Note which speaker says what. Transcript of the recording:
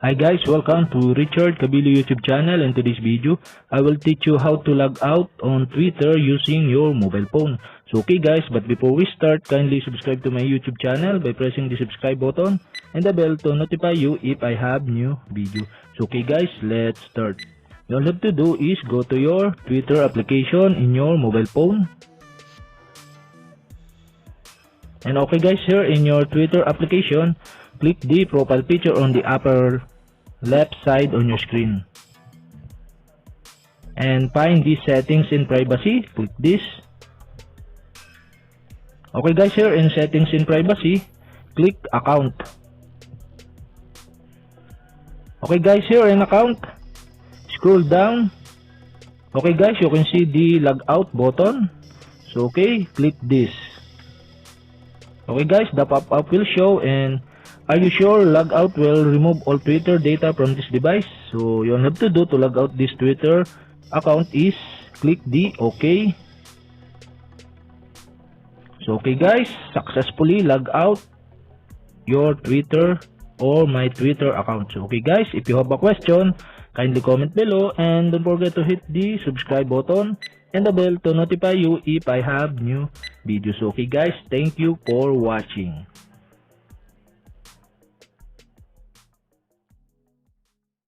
Speaker 1: Hi guys, welcome to Richard Cabile YouTube channel. In today's video, I will teach you how to log out on Twitter using your mobile phone. So okay guys, but before we start, kindly subscribe to my YouTube channel by pressing the subscribe button and the bell to notify you if I have new video. So okay guys, let's start. All you have to do is go to your Twitter application in your mobile phone. And okay guys, here in your Twitter application, click the profile picture on the upper left side on your screen. And find the settings in privacy. Click this. Okay guys, here in settings in privacy, click account. Okay guys, here in account, scroll down. Okay guys, you can see the logout button. So okay, click this. Okay guys, the pop-up will show, and are you sure Logout will remove all Twitter data from this device? So you have to do to log out this Twitter account is click the OK. So okay guys, successfully log out your Twitter or my Twitter account. So okay guys, if you have a question, kindly comment below, and don't forget to hit the subscribe button and the bell to notify you if I have new videos. Okay guys, thank you for watching.